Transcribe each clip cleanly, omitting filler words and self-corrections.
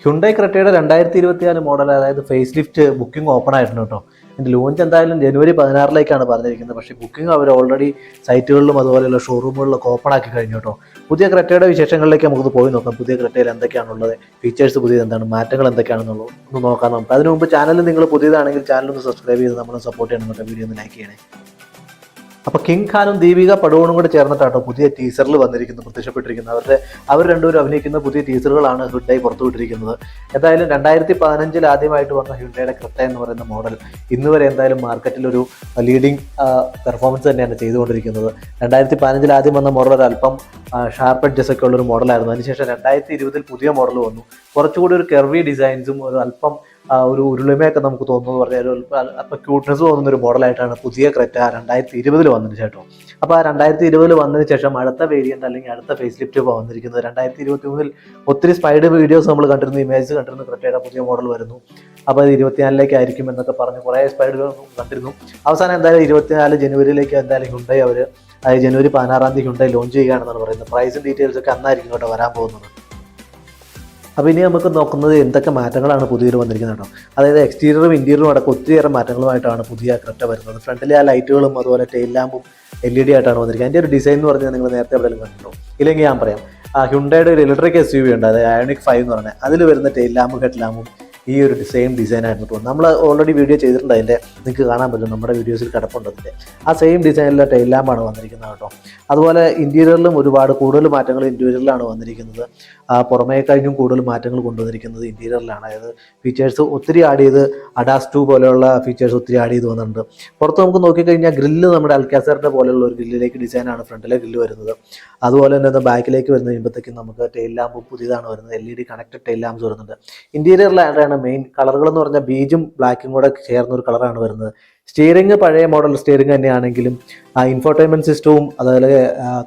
Hyundai ക്രെറ്റയുടെ 2024 model, അതായത് face lift booking open ആയിട്ടുണ്ട് കേട്ടോ. ഇതിൻ്റെ ലോഞ്ച് എന്തായാലും ജനുവരി 16 പറഞ്ഞിരിക്കുന്നത്. പക്ഷേ ബുക്കിംഗ് അവർ ഓൾറെഡി സൈറ്റുകളിലും അതുപോലെയുള്ള ഷോറൂമുകളിലൊക്കെ ഓപ്പൺ ആക്കി കഴിഞ്ഞു കേട്ടോ. പുതിയ ക്രെറ്റയുടെ വിശേഷങ്ങളിലേക്ക് നമുക്ക് പോയി നോക്കാം. പുതിയ ക്രെറ്റയിൽ എന്തൊക്കെയാണുള്ളത്, ഫീച്ചേഴ്സ് പുതിയത് എന്താണ്, മാറ്റങ്ങൾ എന്തൊക്കെയാണെന്നുള്ളത് ഒന്ന് നോക്കാം നമുക്ക്. അതിന് മുമ്പ് ചാനൽ നിങ്ങൾ പുതിയതാണെങ്കിൽ ചാനൽ ഒന്ന് സബ്സ്ക്രൈബ് ചെയ്ത് നമ്മളെ സപ്പോർട്ട് ചെയ്യണം കേട്ടോ. വീഡിയോ ഒന്ന് ലൈക്ക് ചെയ്യണേ. അപ്പോൾ കിങ് ഖാനും ദീപിക പടുകോണും കൂടെ ചേർന്നിട്ടാട്ടോ പുതിയ ടീസറിൽ വന്നിരിക്കുന്നത്, പ്രത്യക്ഷപ്പെട്ടിരിക്കുന്നത്. അവർ രണ്ടുപേരും അഭിനയിക്കുന്ന പുതിയ ടീസറുകളാണ് ഹ്യുണ്ടായി പുറത്തുവിട്ടിരിക്കുന്നത്. എന്തായാലും 2015 ആദ്യമായിട്ട് വന്ന ഹ്യുണ്ടായുടെ ക്രെറ്റ എന്ന് പറയുന്ന മോഡൽ ഇന്ന് വരെ എന്തായാലും മാർക്കറ്റിൽ ഒരു ലീഡിങ് പെർഫോമൻസ് തന്നെയാണ് ചെയ്തുകൊണ്ടിരിക്കുന്നത്. 2015 ആദ്യം വന്ന മോഡൽ ഒരല്പം ഷാർപ്പ് എഡ്ജസ് ഒക്കെ ഉള്ളൊരു മോഡലായിരുന്നു. അതിനുശേഷം 2020 പുതിയ മോഡൽ വന്നു. കുറച്ചുകൂടി ഒരു കെർവി ഡിസൈൻസും ഒരു അല്പം ഒരു ഉരുളിമയൊക്കെ നമുക്ക് തോന്നുന്നു പറഞ്ഞാൽ അല്പം ക്യൂട്ട്നെസ് തോന്നുന്ന ഒരു മോഡലായിട്ടാണ് പുതിയ ക്രെറ്റ 2020 വന്നതിന് ശേഷം. അപ്പോൾ ആ 2020 വന്നതിന് ശേഷം അടുത്ത വേരിയന്റ് അല്ലെങ്കിൽ അടുത്ത ഫേസ് ലിഫ്റ്റ് വന്നിരിക്കുന്നത് 2023 ഒത്തിരി സ്പൈഡ് വീഡിയോസ് നമ്മൾ കണ്ടിരുന്നു, ഇമേജ് കണ്ടിരുന്നു. ക്രെറ്റയുടെ പുതിയ മോഡൽ വരുന്നു, അപ്പോൾ അത് 24 ആയിരിക്കും എന്നൊക്കെ പറഞ്ഞ് കുറേ സ്പൈഡുകൾ കണ്ടിരുന്നു. അവസാനം എന്തായാലും 24 ജനുവരിയിലേക്ക് എന്തായാലും ഹ്യുണ്ടായി അതായത് ജനുവരി 16 ഹ്യുണ്ടായി ലോഞ്ച് ചെയ്യുകയാണെന്നാണ് പറയുന്നത്. പ്രൈസും ഡീറ്റെയിൽസ് ഒക്കെ അന്നായിരിക്കും കേട്ടോ വരാൻ പോകുന്നത്. അപ്പോൾ ഇനി നമുക്ക് നോക്കുന്നത് എന്തൊക്കെ മാറ്റങ്ങളാണ് പുതിയതിൽ വന്നിരിക്കുന്നത് കേട്ടോ. അതായത് എക്സ്റ്റീരിയറും ഇൻറ്റീരിയറും അടക്കം ഒത്തിരിയേറെ മാറ്റങ്ങളുമായിട്ടാണ് പുതിയ ക്രെറ്റ വരുന്നത്. ഫ്രണ്ടിലെ ആ ലൈറ്റുകളും അതുപോലെ ടെയിൽ ലാമ്പും LED ആയിട്ടാണ് വന്നിരിക്കുന്നത്. അതിൻ്റെ ഒരു ഡിസൈൻ എന്ന് പറഞ്ഞാൽ നിങ്ങൾ നേരത്തെ എവിടെയെങ്കിലും കണ്ടിട്ടുണ്ടോ? ഇല്ലെങ്കിൽ ഞാൻ പറയാം. ഹ്യുണ്ടായുടെ ഒരു ഇലക്ട്രിക് SUV ഉണ്ട്, അതായത് അയോണിക് 5 എന്ന് പറഞ്ഞാൽ. അതിൽ വരുന്ന ടെയിൽ ലാമ്പും ഹെഡ് ലാമ്പും ഈ ഒരു സെയിം ഡിസൈൻ ആയിരുന്നു തോന്നുന്നു. നമ്മൾ ഓൾറെഡി വീഡിയോ ചെയ്തിട്ടുണ്ട്, അതിൻ്റെ നിങ്ങൾക്ക് കാണാൻ പറ്റും, നമ്മുടെ വീഡിയോസിൽ കിടപ്പുണ്ട്. അതിൻ്റെ ആ സെയിം ഡിസൈനിലെ ടെയിൽ ലാമ്പാണ് വന്നിരിക്കുന്നത് കേട്ടോ. അതുപോലെ ഇൻറ്റീരിയറിലും ഒരുപാട് കൂടുതൽ മാറ്റങ്ങൾ ഇൻറ്റീരിയറിലാണ് വന്നിരിക്കുന്നത്. പുറമേ കഴിഞ്ഞും കൂടുതൽ മാറ്റങ്ങൾ കൊണ്ടുവന്നിരിക്കുന്നത് ഇൻറ്റീരിയറിലാണ്. അതായത് ഫീച്ചേഴ്സ് ഒത്തിരി ആഡ് ചെയ്ത് അഡാസ് 2 പോലെയുള്ള ഫീച്ചേഴ്സ് ഒത്തിരി ആഡ് ചെയ്ത് വന്നിട്ടുണ്ട്. പുറത്ത് നമുക്ക് നോക്കിക്കഴിഞ്ഞാൽ ഗ്രില്ല് നമ്മുടെ അൽക്കാസറിൻ്റെ പോലെയുള്ള ഒരു ഗ്രില്ലിലേക്ക് ഡിസൈനാണ് ഫ്രണ്ടിലെ ഗ്രില്ല് വരുന്നത്. അതുപോലെ തന്നെ ബാക്കിലേക്ക് വരുന്ന കഴിയുമ്പോഴത്തേക്കും നമുക്ക് ടെയിൽ ലാമ്പ് പുതിയതാണ് വരുന്നത്. LED കണക്റ്റഡ് ടെയിൽ ലാമ്പ്സ് വരുന്നുണ്ട്. ഇൻറ്റീരിയറിലാണ് മെയിൻ കളറുകൾ എന്ന് പറഞ്ഞാൽ ബീജും ബ്ലാക്കും കൂടെ ചേർന്നൊരു കളറാണ് വരുന്നത്. സ്റ്റിയറിംഗ് പഴയ മോഡൽ സ്റ്റിയറിംഗ് തന്നെയാണെങ്കിലും ഇൻഫോർടൈൻമെൻറ്റ് സിസ്റ്റവും അതുപോലെ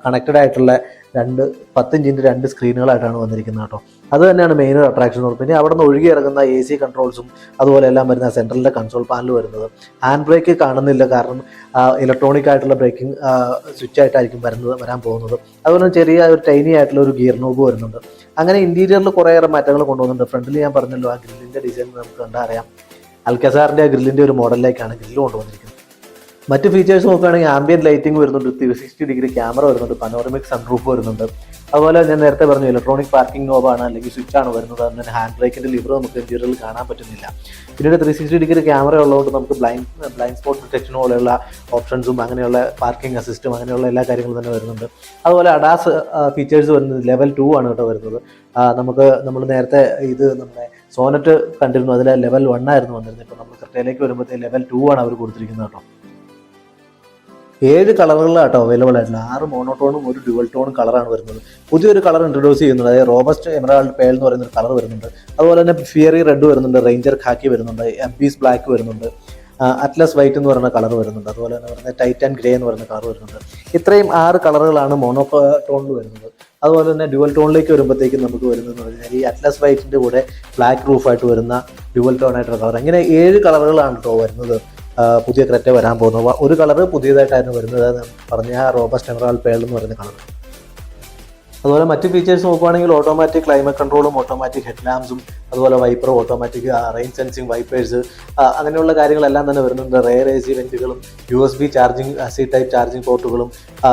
കണക്റ്റഡ് ആയിട്ടുള്ള 10 ഇഞ്ചിൻ്റെ 2 സ്ക്രീനുകളായിട്ടാണ് വന്നിരിക്കുന്നത് കേട്ടോ. അത് തന്നെയാണ് മെയിൻ അട്രാക്ഷൻ. പിന്നെ അവിടെ നിന്ന് ഒഴുകി ഇറങ്ങുന്ന AC കൺട്രോൾസും അതുപോലെ എല്ലാം വരുന്ന സെൻട്രലിൻ്റെ കൺസോൾ പാനൽ വരുന്നത്. ഹാൻഡ് ബ്രേക്ക് കാണുന്നില്ല, കാരണം ഇലക്ട്രോണിക് ആയിട്ടുള്ള ബ്രേക്കിംഗ് സ്വിച്ച് ആയിട്ടായിരിക്കും വരാൻ പോകുന്നത്. അതുപോലെ ചെറിയ ഒരു ടൈനി ആയിട്ടുള്ള ഒരു ഗിയർ നോബ് വരുന്നുണ്ട്. അങ്ങനെ ഇൻറ്റീരിയറിൽ കുറേയേറെ മാറ്റങ്ങൾ കൊണ്ടുവന്നിട്ടുണ്ട്. ഫ്രണ്ടിൽ ഞാൻ പറഞ്ഞല്ലോ, ആ ഗ്രില്ലിൻ്റെ ഡിസൈൻ നമുക്ക് കണ്ടറിയാം. അൽക്കസാറിൻ്റെ ആ ഗ്രില്ലിൻ്റെ ഒരു മോഡലിലേക്കാണ് ഗ്രില്ല് കൊണ്ടുവന്നിരിക്കുന്നത്. മറ്റ് ഫീച്ചേഴ്സ് നോക്കുകയാണെങ്കിൽ ആംബിയൻ ലൈറ്റിംഗ് വരുന്നുണ്ട്, 360 ഡിഗ്രി ക്യാമറ വരുന്നുണ്ട്, പനോറമിക് സൺറൂഫ് വരുന്നുണ്ട്. അതുപോലെ ഞാൻ നേരത്തെ പറഞ്ഞു ഇലക്ട്രോണിക് പാർക്കിംഗ് നോബാണ് അല്ലെങ്കിൽ സ്വിച്ച് ആണ് വരുന്നത്. അതുപോലെ ഹാൻഡ് ബ്രേക്കിൻ്റെ ലിവർ നമുക്ക് ഇന്റീരിയറിൽ കാണാൻ പറ്റുന്നില്ല. പിന്നീട് 360 ഡിഗ്രി ക്യാമറ ഉള്ളതുകൊണ്ട് നമുക്ക് ബ്ലൈൻഡ് സ്പോട്ട് ഡിറ്റക്ഷൻ പോലെയുള്ള ഓപ്ഷൻസും അങ്ങനെയുള്ള പാർക്കിംഗ് അസിസ്റ്റും അങ്ങനെയുള്ള എല്ലാ കാര്യങ്ങളും തന്നെ വരുന്നുണ്ട്. അതുപോലെ അഡാസ് ഫീച്ചേഴ്സ് വരുന്നത് ലെവൽ 2 ആണ് കേട്ടോ വരുന്നത്. നമ്മൾ നേരത്തെ നമ്മുടെ സോനറ്റ് കണ്ടിരുന്നു, അതിൽ ലെവൽ 1 ആയിരുന്നു വന്നിരുന്നത്. ഇപ്പോൾ നമ്മൾ ക്രെറ്റയിലേക്ക് വരുമ്പോഴത്തേക്ക് ലെവൽ 2 ആണ് അവർ കൊടുത്തിരിക്കുന്നത് കേട്ടോ. 7 കളറുകളാട്ടോ അവൈലബിൾ ആയിട്ടുള്ള. 6 മോണോട്ടോണും ഒരു ഡ്യുവൽ ടോണും കളറാണ് വരുന്നത്. പുതിയൊരു കളർ ഇൻട്രൊഡ്യൂസ് ചെയ്യുന്നുണ്ട്, അതായത് റോബസ്റ്റ് എമറാൾഡ് പേൾ എന്ന് പറയുന്ന ഒരു കളർ വരുന്നുണ്ട്. അതുപോലെ തന്നെ ഫിയറി റെഡ് വരുന്നുണ്ട്, റേഞ്ചർ ഖാക്കി വരുന്നുണ്ട്, എംപീസ് ബ്ലാക്ക് വരുന്നുണ്ട്, അറ്റ്ലസ് വൈറ്റ് എന്ന് പറയുന്ന കളർ വരുന്നുണ്ട്. അതുപോലെ തന്നെ പറയുന്നത് ടൈറ്റാൻ ഗ്രേ എന്ന് പറയുന്ന കളർ വരുന്നുണ്ട്. ഇത്രയും 6 കളറുകളാണ് മോണോടോണിൽ വരുന്നത്. അതുപോലെ തന്നെ ഡ്യുവൽ ടോണിലേക്ക് വരുമ്പോഴത്തേക്കും നമുക്ക് വരുന്നതെന്ന് പറഞ്ഞാൽ ഈ അറ്റ്ലസ് വൈറ്റിൻ്റെ കൂടെ ബ്ലാക്ക് റൂഫായിട്ട് വരുന്ന ഡ്യുവൽ ടോൺ ആയിട്ടുള്ള കളർ. ഇങ്ങനെ 7 കളറുകളാണ് കേട്ടോ വരുന്നത് പുതിയ ക്രെറ്റ വരാൻ പോകുന്നത്. ഒരു കളറ് പുതിയതായിട്ടായിരുന്നു വരുന്നത്, പറഞ്ഞ റോബസ്റ്റ് എമറാൾഡ് പേൾ എന്ന് പറയുന്ന കളർ. അതുപോലെ മറ്റ് ഫീച്ചേഴ്സ് നോക്കുകയാണെങ്കിൽ ഓട്ടോമാറ്റിക് ക്ലൈമറ്റ് കൺട്രോളും ഓട്ടോമാറ്റിക് ഹെഡ് ലാമ്പ്സും അതുപോലെ wiper, automatic rain sensing wipers, അങ്ങനെയുള്ള കാര്യങ്ങളെല്ലാം തന്നെ വരുന്നുണ്ട്. റെയർ AC വെന്റുകളും USB charging C type charging പോർട്ടുകളും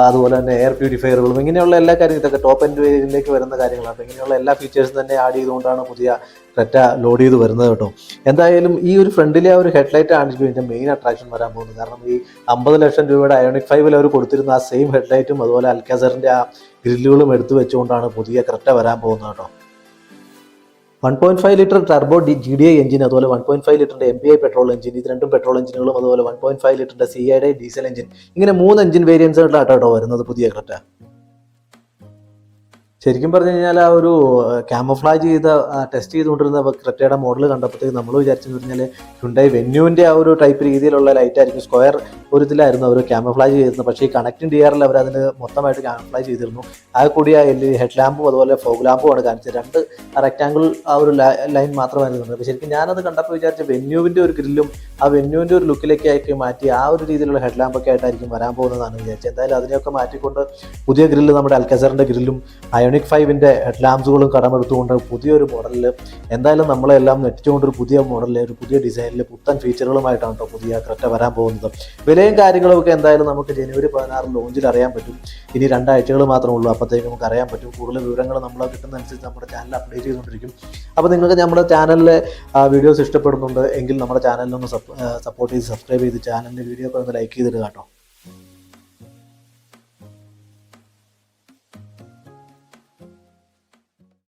അതുപോലെ തന്നെ എയർ പ്യൂരിഫയറുകളും ഇങ്ങനെയുള്ള എല്ലാ കാര്യങ്ങളും ഇതൊക്കെ ടോപ്പ് എൻഡ് വേരിയന്റിലേക്ക് വരുന്ന കാര്യങ്ങളാണ്. അപ്പോൾ ഇങ്ങനെയുള്ള എല്ലാ ഫീച്ചേഴ്സും തന്നെ ആഡ് ചെയ്തുകൊണ്ടാണ് പുതിയ ക്രെറ്റ ലോഡ് ചെയ്ത് വരുന്നത് കേട്ടോ. എന്തായാലും ഈ ഒരു ഫ്രണ്ടിലെ ആ ഒരു ഹെഡ്ലൈറ്റ് ആണ് ഇതിൻ്റെ മെയിൻ അട്രാക്ഷൻ വരാൻ പോകുന്നത്. കാരണം ഈ 50 ലക്ഷം രൂപയുടെ അയോണിക് 5 അവർ കൊടുത്തിരുന്ന ആ സെയിം ഹെഡ്ലൈറ്റും അതുപോലെ അൽക്കാസറിൻ്റെ ആ ഗ്രില്ലുകളും എടുത്തു വെച്ചുകൊണ്ടാണ് പുതിയ ക്രെറ്റ വരാൻ പോകുന്നത് കേട്ടോ. 1.5 ലിറ്റർ ടർബോ GDI എഞ്ചിൻ, അതുപോലെ 1.5 ലിറ്ററിൻ്റെ MPI പെട്രോൾ എഞ്ചിൻ, ഇത് രണ്ടും പെട്രോൾ എഞ്ചിനുകളും, അതുപോലെ 1.5 ലിറ്ററിൻ്റെ CID ഡീസൽ എഞ്ചിൻ, ഇങ്ങനെ 3 എഞ്ചിൻ വേരിയൻസുകളിലാട്ടോ വരുന്നത് പുതിയ ക്രെറ്റ. ശരിക്കും പറഞ്ഞു കഴിഞ്ഞാൽ ആ ഒരു ക്യാമഫ്ലാജ് ടെസ്റ്റ് ചെയ്തുകൊണ്ടിരുന്ന ക്രെറ്റയുടെ മോഡൽ കണ്ടപ്പോഴത്തേക്ക് നമ്മൾ വിചാരിച്ചെന്ന് പറഞ്ഞാൽ ഹ്യുണ്ടായി വെന്യൂവിൻ്റെ ആ ഒരു ടൈപ്പ് രീതിയിലുള്ള ലൈറ്റ് ആയിരിക്കും. സ്ക്വയർ ഒരു ഇതിലായിരുന്നു അവർ ക്യാമഫ്ലാജ് ചെയ്തിരുന്നത്. പക്ഷേ ഈ കണക്റ്റിംഗ് DRL അവർ അതിന് മൊത്തമായിട്ട് ക്യാമഫ്ലാജ് ചെയ്തിരുന്നു. ആ കൂടി ആ ഹെഡ് ലാമ്പും അതുപോലെ ഫോഗ് ലാമ്പുമാണ് കാണിച്ചത്. 2 റെക്റ്റാങ്കിൾ ആ ഒരു ലൈൻ മാത്രമായിരുന്നു. അപ്പോൾ ശരിക്കും ഞാനത് കണ്ടപ്പോൾ വിചാരിച്ച വെന്യൂവിൻ്റെ ഒരു ഗ്രില്ലും ആ വെന്യൂവിൻ്റെ ഒരു ലുക്കിലേക്ക് ആയിട്ട് മാറ്റി ആ ഒരു രീതിയിലുള്ള ഹെഡ് ലാമ്പൊക്കെ ആയിട്ടായിരിക്കും വരാൻ പോകുന്നതാണ് വിചാരിച്ചത്. എന്തായാലും അതിനെയൊക്കെ മാറ്റിക്കൊണ്ട് പുതിയ ഗ്രില്ല് നമ്മുടെ അൽക്കാസറിൻ്റെ ഗ്രില്ലും അയോണിക് ഐനിക് 5ൻ്റെ ഹെഡ് ലാംപ്സുകളും കടമെടുത്തുകൊണ്ട് പുതിയൊരു മോഡലിൽ എന്തായാലും നമ്മളെല്ലാം നെറ്റിച്ചുകൊണ്ടൊരു പുതിയ മോഡലിൽ ഒരു പുതിയ ഡിസൈനിൽ പുത്തൻ ഫീച്ചറുകളുമായിട്ടാണ് കേട്ടോ പുതിയ ക്രെറ്റ വരാൻ പോകുന്നത്. വിലയും കാര്യങ്ങളൊക്കെ എന്തായാലും നമുക്ക് ജനുവരി 16 ലോഞ്ചിൽ അറിയാൻ പറ്റും. ഇനി 2 ആഴ്ചകൾ മാത്രമേ ഉള്ളൂ, അപ്പോഴത്തേക്ക് നമുക്ക് അറിയാൻ പറ്റും. കൂടുതൽ വിവരങ്ങൾ നമ്മൾ കിട്ടുന്നതനുസരിച്ച് നമ്മുടെ ചാനൽ അപ്ഡേറ്റ് ചെയ്തുകൊണ്ടിരിക്കും. അപ്പോൾ നിങ്ങൾക്ക് നമ്മുടെ ചാനലിലെ വീഡിയോസ് ഇഷ്ടപ്പെടുന്നുണ്ട് എങ്കിൽ നമ്മുടെ ചാനലിനൊന്ന് സപ്പോർട്ട് ചെയ്ത് സബ്സ്ക്രൈബ് ചെയ്ത് ചാനലിൻ്റെ വീഡിയോ ഒക്കെ ഒന്ന് ലൈക്ക് ചെയ്തിട്ട് കേട്ടോ.